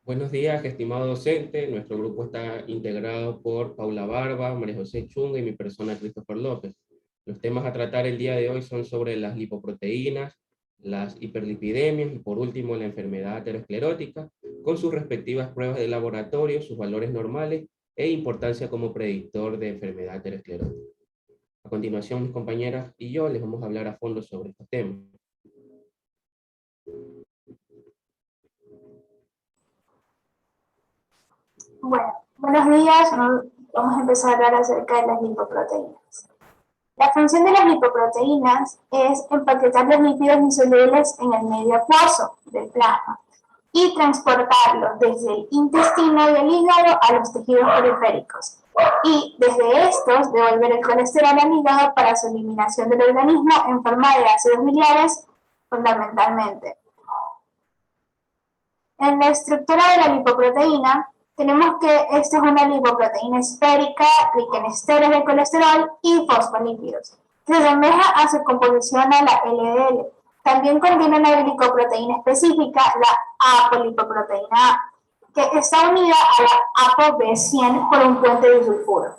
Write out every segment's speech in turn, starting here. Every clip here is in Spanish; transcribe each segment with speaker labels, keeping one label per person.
Speaker 1: Buenos días, estimado docente. Nuestro grupo está integrado por Paula Barba, María José Chunga y mi persona, Christopher López. Los temas a tratar el día de hoy son sobre las lipoproteínas, las hiperlipidemias y por último la enfermedad aterosclerótica, con sus respectivas pruebas de laboratorio, sus valores normales e importancia como predictor de enfermedad aterosclerótica. A continuación, mis compañeras y yo les vamos a hablar a fondo sobre estos temas.
Speaker 2: Bueno, buenos días. Vamos a empezar a hablar acerca de las lipoproteínas. La función de las lipoproteínas es empaquetar los lípidos insolubles en el medio acuoso del plasma y transportarlos desde el intestino y el hígado a los tejidos periféricos, y desde estos devolver el colesterol al hígado para su eliminación del organismo en forma de ácidos biliares fundamentalmente. En la estructura de la lipoproteína tenemos que esta es una lipoproteína esférica rica en esteros de colesterol y fosfolípidos, que se asemeja a su composición a la LDL. También contiene una glicoproteína específica, la apolipoproteína A, que está unida a la ApoB100 por un puente disulfuro.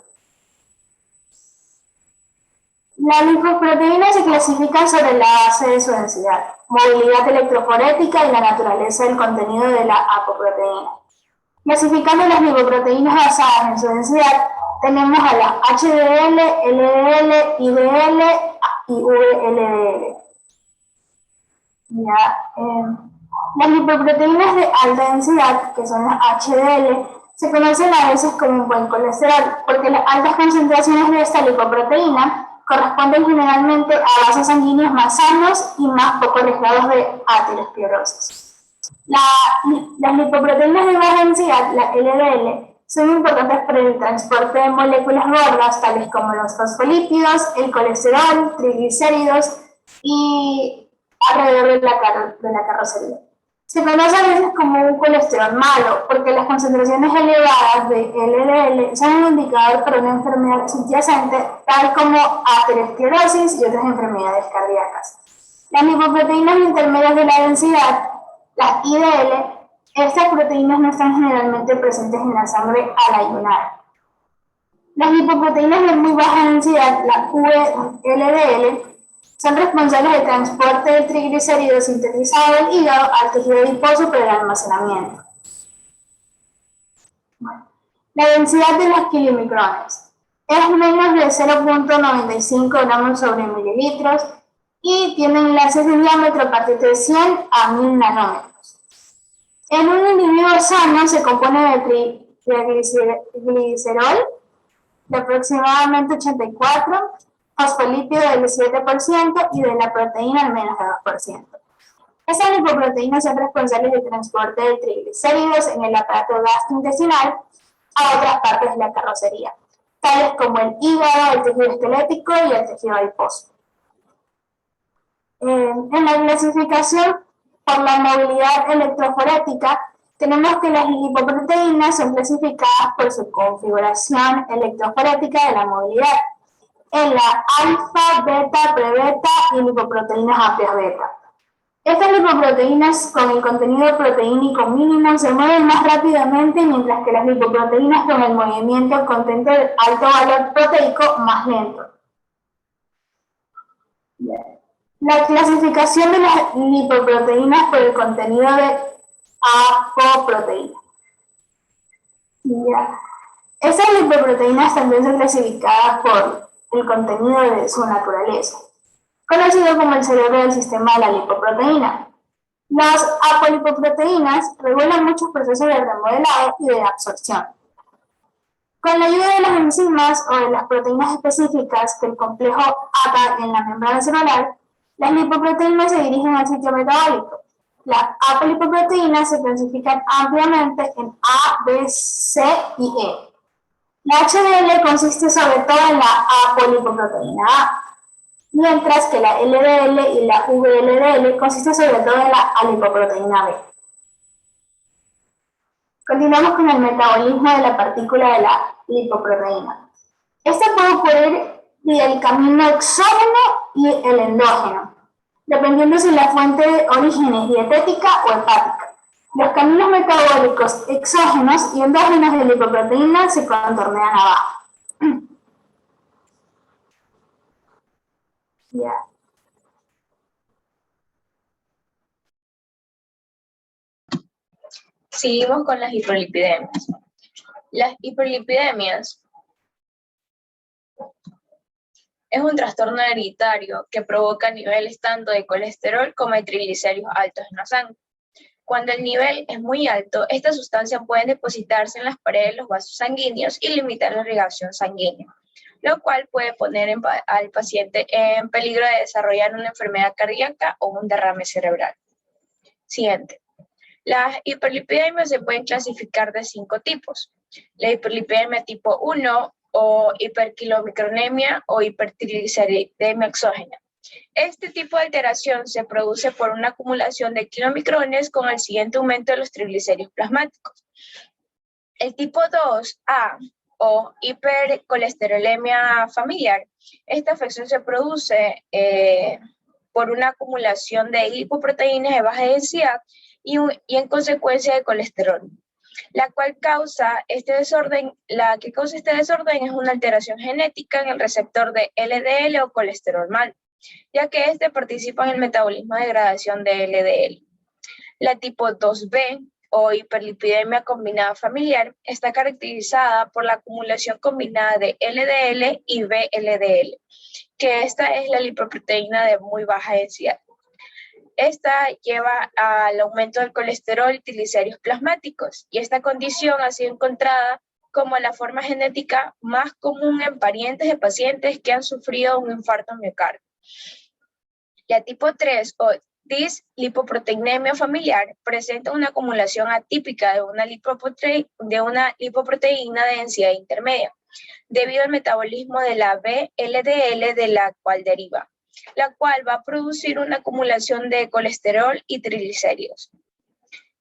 Speaker 2: Las lipoproteínas se clasifican sobre la base de su densidad, movilidad electroforética y la naturaleza del contenido de la apoproteína. Clasificando las lipoproteínas basadas en su densidad, tenemos a las HDL, LDL, IDL y VLDL. Las lipoproteínas de alta densidad, que son las HDL, se conocen a veces como un buen colesterol, porque las altas concentraciones de esta lipoproteína corresponden generalmente a vasos sanguíneos más sanos y más poco arriesgados de aterosclerosis. Las lipoproteínas de baja densidad, la LDL, son importantes para el transporte de moléculas gordas, tales como los fosfolípidos, el colesterol, triglicéridos y alrededor de la carrocería. Se conoce a veces como un colesterol malo, porque las concentraciones elevadas de LDL son un indicador para una enfermedad subyacente, tal como aterosclerosis y otras enfermedades cardíacas. Las lipoproteínas intermedias de la densidad, las IDL, estas proteínas no están generalmente presentes en la sangre al ayunar. Las lipoproteínas de muy baja densidad, la VLDL, son responsables del transporte del triglicérido sintetizado del hígado al tejido adiposo para el almacenamiento. La densidad de los kilomicrones es menos de 0.95 gramos sobre mililitros y tiene enlaces de diámetro a partir de 100 a 1000 nanómetros. En un individuo sano se compone de glicerol de aproximadamente 84%, fosfolípido del 7% y de la proteína al menos de 2%. Estas lipoproteínas son responsables del transporte de triglicéridos en el aparato gastrointestinal a otras partes de la carrocería, tales como el hígado, el tejido esquelético y el tejido adiposo. En la clasificación por la movilidad electroforética, tenemos que las lipoproteínas son clasificadas por su configuración electroforética de la movilidad, en la alfa, beta, prebeta y lipoproteínas amplias beta. Estas lipoproteínas con el contenido proteínico mínimo se mueven más rápidamente, mientras que las lipoproteínas con el movimiento contenido de alto valor proteico más lento. La clasificación de las lipoproteínas por el contenido de apoproteína. Estas lipoproteínas también son clasificadas por el contenido de su naturaleza, conocido como el cerebro del sistema de la lipoproteína. Las apolipoproteínas regulan muchos procesos de remodelado y de absorción. Con la ayuda de las enzimas o de las proteínas específicas del complejo ATA en la membrana celular, las lipoproteínas se dirigen al sitio metabólico. Las apolipoproteínas se clasifican ampliamente en A, B, C y E. La HDL consiste sobre todo en la apolipoproteína A, mientras que la LDL y la VLDL consisten sobre todo en la alipoproteína B. Continuamos con el metabolismo de la partícula de la lipoproteína. Este puede ocurrir vía el camino exógeno y el endógeno, dependiendo si la fuente de origen es dietética o hepática. Los caminos metabólicos exógenos y endógenos de lipoproteína se contornean abajo. Ya.
Speaker 3: Seguimos con las hiperlipidemias. Las hiperlipidemias es un trastorno hereditario que provoca niveles tanto de colesterol como de triglicéridos altos en la sangre. Cuando el nivel es muy alto, esta sustancia puede depositarse en las paredes de los vasos sanguíneos y limitar la irrigación sanguínea, lo cual puede poner al paciente en peligro de desarrollar una enfermedad cardíaca o un derrame cerebral. Siguiente. Las hiperlipidemias se pueden clasificar de 5 tipos. La hiperlipidemia tipo 1 o hiperkilomicronemia o hipertrigliceridemia exógena. Este tipo de alteración se produce por una acumulación de kilomicrones con el siguiente aumento de los triglicéridos plasmáticos. El tipo 2A o hipercolesterolemia familiar, esta afección se produce por una acumulación de lipoproteínas de baja densidad y en consecuencia de colesterol. La que causa este desorden es una alteración genética en el receptor de LDL o colesterol malo, ya que este participa en el metabolismo de degradación de LDL. La tipo 2B o hiperlipidemia combinada familiar está caracterizada por la acumulación combinada de LDL y VLDL, que esta es la lipoproteína de muy baja densidad. Esta lleva al aumento del colesterol y triglicéridos plasmáticos, y esta condición ha sido encontrada como la forma genética más común en parientes de pacientes que han sufrido un infarto miocardio. La tipo 3 o dislipoproteinemia familiar presenta una acumulación atípica de una lipoproteína de densidad intermedia, debido al metabolismo de la VLDL de la cual deriva, la cual va a producir una acumulación de colesterol y triglicéridos.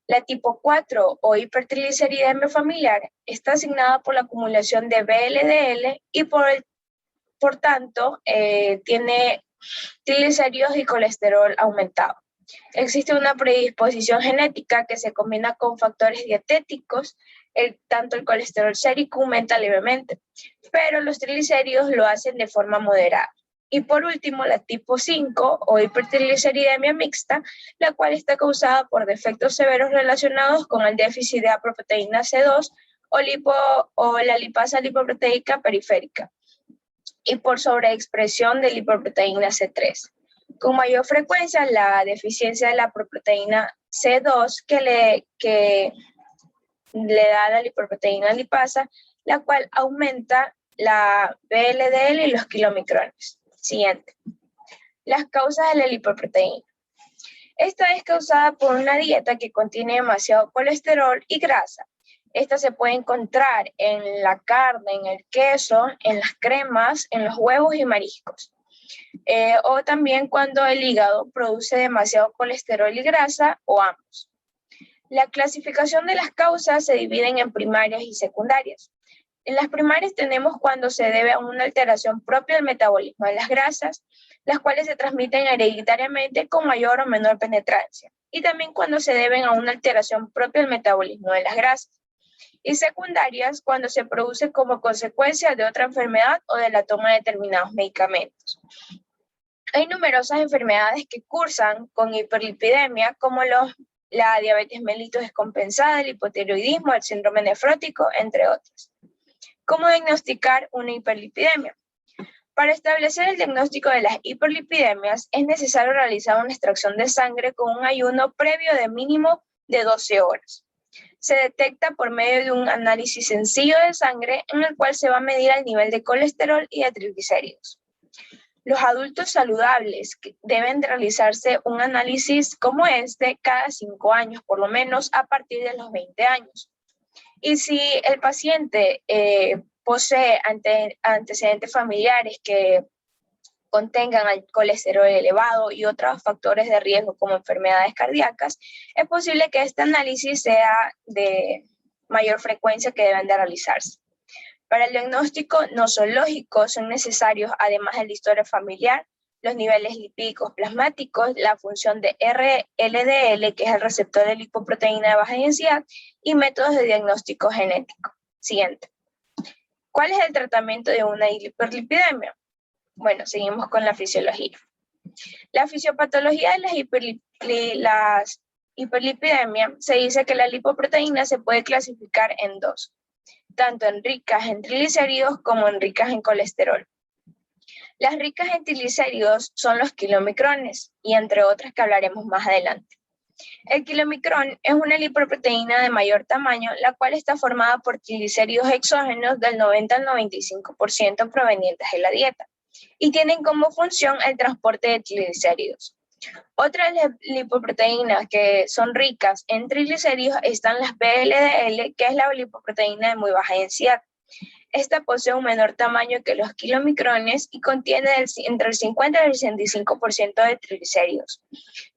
Speaker 3: La tipo 4 o hipertrigliceridemia familiar está asignada por la acumulación de VLDL y por tanto tiene triglicéridos y colesterol aumentado. Existe una predisposición genética que se combina con factores dietéticos, tanto el colesterol sérico aumenta levemente, pero los triglicéridos lo hacen de forma moderada. Y por último, la tipo 5 o hipertrigliceridemia mixta, la cual está causada por defectos severos relacionados con el déficit de aproproteína C2 o la lipasa lipoproteica periférica, y por sobreexpresión de lipoproteína C3. Con mayor frecuencia, la deficiencia de la proteína C2 que le da la lipoproteína lipasa, la cual aumenta la VLDL y los kilomicrones. Siguiente. Las causas de la lipoproteína. Esta es causada por una dieta que contiene demasiado colesterol y grasa. Esta se puede encontrar en la carne, en el queso, en las cremas, en los huevos y mariscos. O también cuando el hígado produce demasiado colesterol y grasa, o ambos. La clasificación de las causas se dividen en primarias y secundarias. En las primarias tenemos cuando se debe a una alteración propia del metabolismo de las grasas, las cuales se transmiten hereditariamente con mayor o menor penetrancia, y también cuando se deben a una alteración propia del metabolismo de las grasas. Y secundarias cuando se produce como consecuencia de otra enfermedad o de la toma de determinados medicamentos. Hay numerosas enfermedades que cursan con hiperlipidemia, como la diabetes mellitus descompensada, el hipotiroidismo, el síndrome nefrótico, entre otros. ¿Cómo diagnosticar una hiperlipidemia? Para establecer el diagnóstico de las hiperlipidemias es necesario realizar una extracción de sangre con un ayuno previo de mínimo de 12 horas. Se detecta por medio de un análisis sencillo de sangre en el cual se va a medir el nivel de colesterol y de triglicéridos. Los adultos saludables deben de realizarse un análisis como este cada 5 años, por lo menos a partir de los 20 años. Y si el paciente posee antecedentes familiares que contengan el colesterol elevado y otros factores de riesgo como enfermedades cardíacas, es posible que este análisis sea de mayor frecuencia que deben de realizarse. Para el diagnóstico nosológico son necesarios, además de la historia familiar, los niveles lipídicos plasmáticos, la función de RLDL, que es el receptor de lipoproteína de baja densidad, y métodos de diagnóstico genético. Siguiente. ¿Cuál es el tratamiento de una hiperlipidemia? Bueno, seguimos con la fisiología. La fisiopatología de las hiperlipidemias se dice que la lipoproteína se puede clasificar en dos, tanto en ricas en triglicéridos como en ricas en colesterol. Las ricas en triglicéridos son los kilomicrones, y entre otras que hablaremos más adelante. El kilomicrón es una lipoproteína de mayor tamaño, la cual está formada por triglicéridos exógenos del 90 al 95% provenientes de la dieta, y tienen como función el transporte de triglicéridos. Otras lipoproteínas que son ricas en triglicéridos están las VLDL, que es la lipoproteína de muy baja densidad. Esta posee un menor tamaño que los kilomicrones y contiene entre el 50 y el 65% de triglicéridos,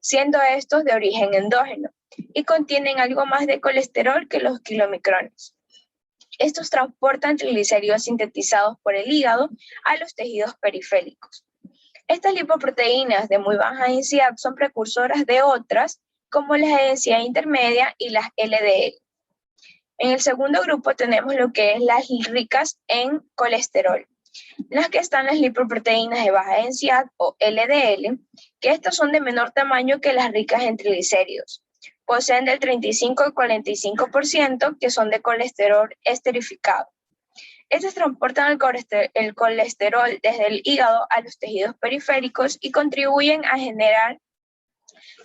Speaker 3: siendo estos de origen endógeno, y contienen algo más de colesterol que los kilomicrones. Estos transportan triglicéridos sintetizados por el hígado a los tejidos periféricos. Estas lipoproteínas de muy baja densidad son precursoras de otras, como las de densidad intermedia y las LDL. En el segundo grupo tenemos lo que es las ricas en colesterol, en las que están las lipoproteínas de baja densidad o LDL, que estas son de menor tamaño que las ricas en triglicéridos. Poseen del 35 al 45% que son de colesterol esterificado. Estos transportan el colesterol desde el hígado a los tejidos periféricos y contribuyen a generar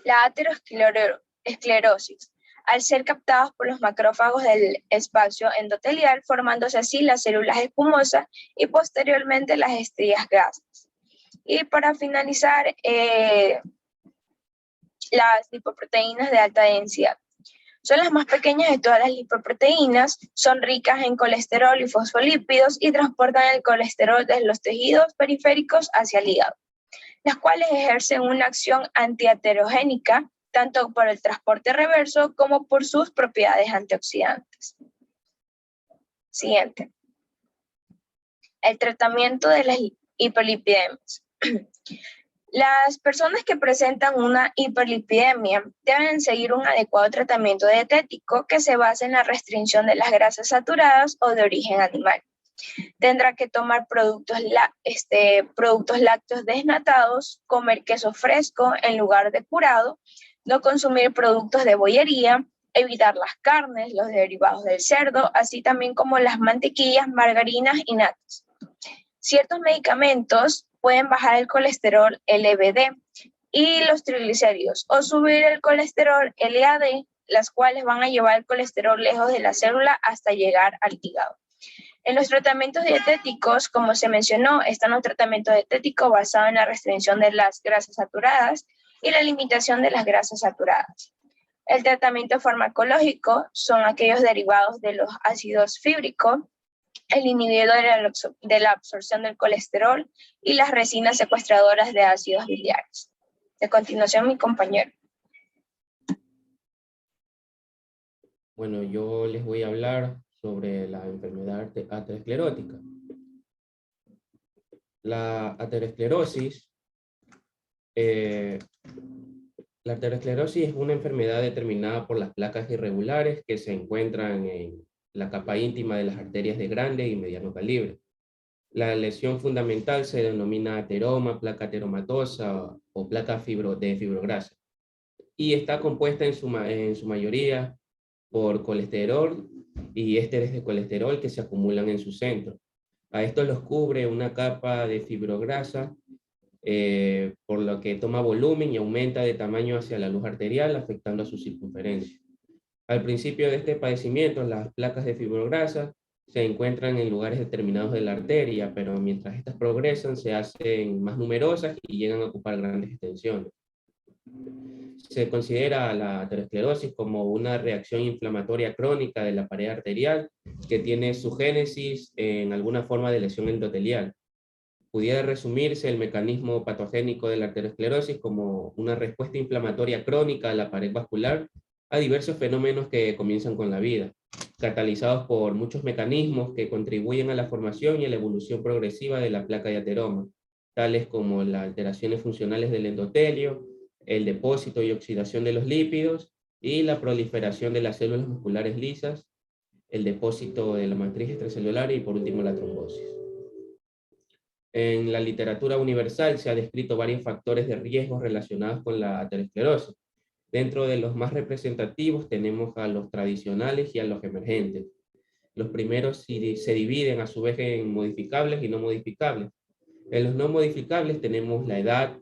Speaker 3: la aterosclerosis, al ser captados por los macrófagos del espacio endotelial, formándose así las células espumosas y posteriormente las estrías grasas. Y para finalizar, las lipoproteínas de alta densidad. Son las más pequeñas de todas las lipoproteínas, son ricas en colesterol y fosfolípidos y transportan el colesterol desde los tejidos periféricos hacia el hígado, las cuales ejercen una acción antiaterogénica tanto por el transporte reverso como por sus propiedades antioxidantes. Siguiente. El tratamiento de las hiperlipidemias. Las personas que presentan una hiperlipidemia deben seguir un adecuado tratamiento dietético que se base en la restricción de las grasas saturadas o de origen animal. Tendrá que tomar productos lácteos desnatados, comer queso fresco en lugar de curado, no consumir productos de bollería, evitar las carnes, los derivados del cerdo, así también como las mantequillas, margarinas y natas. Ciertos medicamentos pueden bajar el colesterol LVD y los triglicéridos o subir el colesterol LAD, las cuales van a llevar el colesterol lejos de la célula hasta llegar al hígado. En los tratamientos dietéticos, como se mencionó, están los tratamientos dietéticos basados en la restricción de las grasas saturadas y la limitación de las grasas saturadas. El tratamiento farmacológico son aquellos derivados de los ácidos fíbricos, el inhibidor de la absorción del colesterol y las resinas secuestradoras de ácidos biliares. De continuación, mi compañero.
Speaker 1: Bueno, yo les voy a hablar sobre la enfermedad aterosclerótica. La aterosclerosis, la aterosclerosis es una enfermedad determinada por las placas irregulares que se encuentran en la capa íntima de las arterias de grande y mediano calibre. La lesión fundamental se denomina ateroma, placa ateromatosa o placa de fibrograsa, y está compuesta en su mayoría por colesterol y ésteres de colesterol que se acumulan en su centro. A esto los cubre una capa de fibrograsa, por lo que toma volumen y aumenta de tamaño hacia la luz arterial, afectando a su circunferencia. Al principio de este padecimiento, las placas de fibrograsa se encuentran en lugares determinados de la arteria, pero mientras estas progresan se hacen más numerosas y llegan a ocupar grandes extensiones. Se considera la aterosclerosis como una reacción inflamatoria crónica de la pared arterial que tiene su génesis en alguna forma de lesión endotelial. Pudiera resumirse el mecanismo patogénico de la aterosclerosis como una respuesta inflamatoria crónica a la pared vascular a diversos fenómenos que comienzan con la vida, catalizados por muchos mecanismos que contribuyen a la formación y a la evolución progresiva de la placa de ateroma, tales como las alteraciones funcionales del endotelio, el depósito y oxidación de los lípidos y la proliferación de las células musculares lisas, el depósito de la matriz extracelular y por último la trombosis. En la literatura universal se ha descrito varios factores de riesgo relacionados con la aterosclerosis. Dentro de los más representativos tenemos a los tradicionales y a los emergentes. Los primeros se dividen a su vez en modificables y no modificables. En los no modificables tenemos la edad,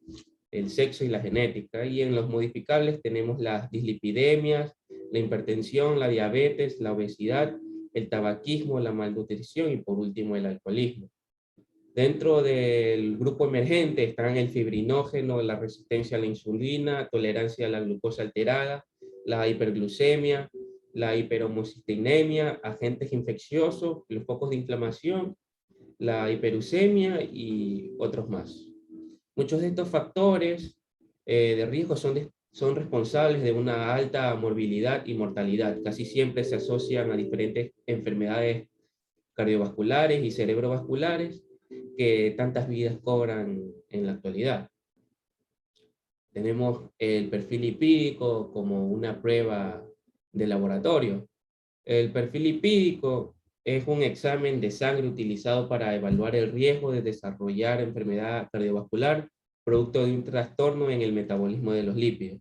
Speaker 1: el sexo y la genética, y en los modificables tenemos las dislipidemias, la hipertensión, la diabetes, la obesidad, el tabaquismo, la malnutrición y por último el alcoholismo. Dentro del grupo emergente están el fibrinógeno, la resistencia a la insulina, tolerancia a la glucosa alterada, la hiperglucemia, la hiperhomocisteinemia, agentes infecciosos, los focos de inflamación, la hiperuricemia y otros más. Muchos de estos factores de riesgo son responsables de una alta morbilidad y mortalidad. Casi siempre se asocian a diferentes enfermedades cardiovasculares y cerebrovasculares que tantas vidas cobran en la actualidad. Tenemos el perfil lipídico como una prueba de laboratorio. El perfil lipídico es un examen de sangre utilizado para evaluar el riesgo de desarrollar enfermedad cardiovascular producto de un trastorno en el metabolismo de los lípidos.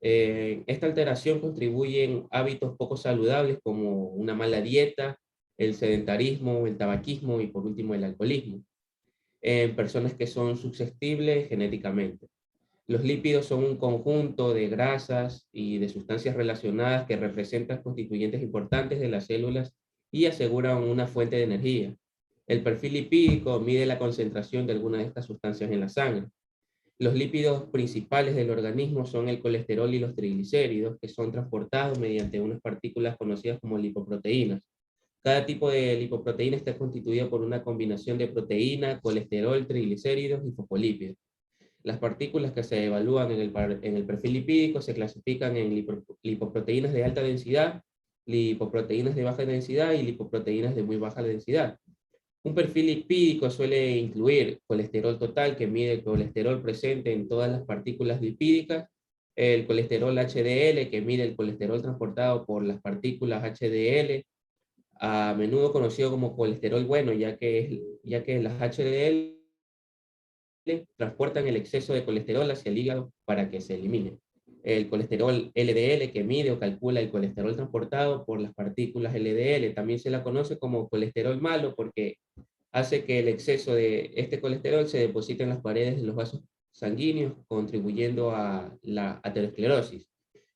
Speaker 1: Esta alteración contribuye en hábitos poco saludables como una mala dieta, el sedentarismo, el tabaquismo y por último el alcoholismo, en personas que son susceptibles genéticamente. Los lípidos son un conjunto de grasas y de sustancias relacionadas que representan constituyentes importantes de las células y aseguran una fuente de energía. El perfil lipídico mide la concentración de alguna de estas sustancias en la sangre. Los lípidos principales del organismo son el colesterol y los triglicéridos, que son transportados mediante unas partículas conocidas como lipoproteínas. Cada tipo de lipoproteína está constituido por una combinación de proteína, colesterol, triglicéridos y fosfolípidos. Las partículas que se evalúan en el perfil lipídico se clasifican en lipoproteínas de alta densidad, lipoproteínas de baja densidad y lipoproteínas de muy baja densidad. Un perfil lipídico suele incluir colesterol total, que mide el colesterol presente en todas las partículas lipídicas, el colesterol HDL, que mide el colesterol transportado por las partículas HDL, a menudo conocido como colesterol bueno, ya que las HDL transportan el exceso de colesterol hacia el hígado para que se elimine. El colesterol LDL, que mide o calcula el colesterol transportado por las partículas LDL, también se la conoce como colesterol malo porque hace que el exceso de este colesterol se deposite en las paredes de los vasos sanguíneos, contribuyendo a la aterosclerosis.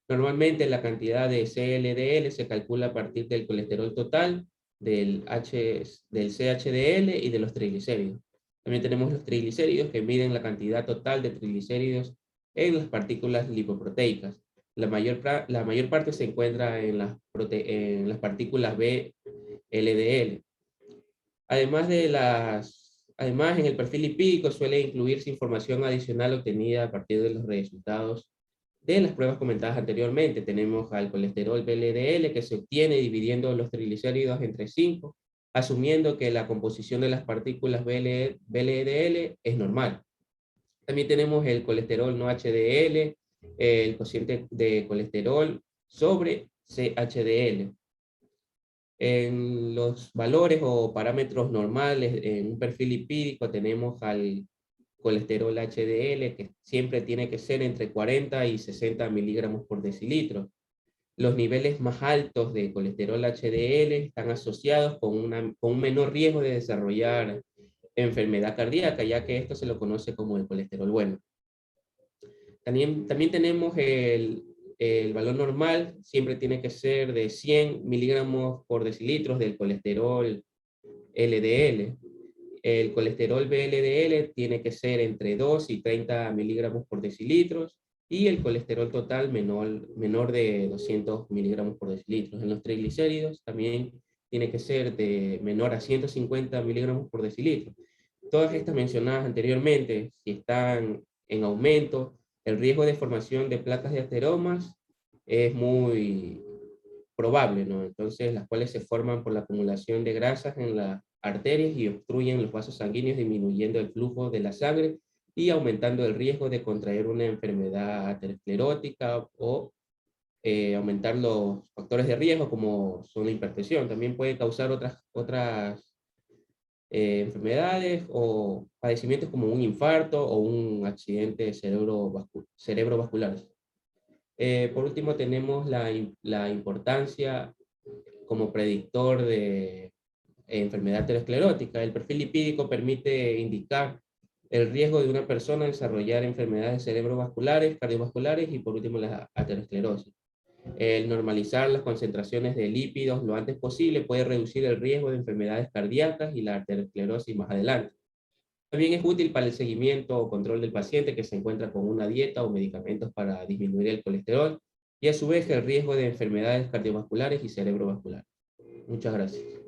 Speaker 1: Normalmente la cantidad de CLDL se calcula a partir del colesterol total, del CHDL y de los triglicéridos. También tenemos los triglicéridos, que miden la cantidad total de triglicéridos en las partículas lipoproteicas. La mayor parte se encuentra en las partículas VLDL. Además, en el perfil lipídico suele incluirse información adicional obtenida a partir de los resultados de las pruebas comentadas anteriormente. Tenemos al colesterol VLDL, que se obtiene dividiendo los triglicéridos entre 5, asumiendo que la composición de las partículas VLDL es normal. También tenemos el colesterol no HDL, el cociente de colesterol sobre CHDL. En los valores o parámetros normales, en un perfil lipídico tenemos al colesterol HDL, que siempre tiene que ser entre 40 y 60 miligramos por decilitro. Los niveles más altos de colesterol HDL están asociados con un menor riesgo de desarrollar enfermedad cardíaca, ya que esto se lo conoce como el colesterol bueno. También tenemos el valor normal, siempre tiene que ser de 100 miligramos por decilitro del colesterol LDL. El colesterol VLDL tiene que ser entre 2 y 30 miligramos por decilitro y el colesterol total menor de 200 miligramos por decilitro. En los triglicéridos también tiene que ser de menor a 150 miligramos por decilitro. Todas estas mencionadas anteriormente, si están en aumento, el riesgo de formación de placas de ateromas es muy probable, ¿no? Entonces, las cuales se forman por la acumulación de grasas en las arterias y obstruyen los vasos sanguíneos, disminuyendo el flujo de la sangre y aumentando el riesgo de contraer una enfermedad aterosclerótica o aumentar los factores de riesgo como son la hipertensión. También puede causar otras enfermedades o padecimientos como un infarto o un accidente cerebrovascular. Por último, tenemos la importancia como predictor de enfermedad aterosclerótica. El perfil lipídico permite indicar el riesgo de una persona a desarrollar enfermedades cerebrovasculares, cardiovasculares y por último la aterosclerosis. El normalizar las concentraciones de lípidos lo antes posible puede reducir el riesgo de enfermedades cardíacas y la aterosclerosis más adelante. También es útil para el seguimiento o control del paciente que se encuentra con una dieta o medicamentos para disminuir el colesterol y a su vez el riesgo de enfermedades cardiovasculares y cerebrovasculares. Muchas gracias.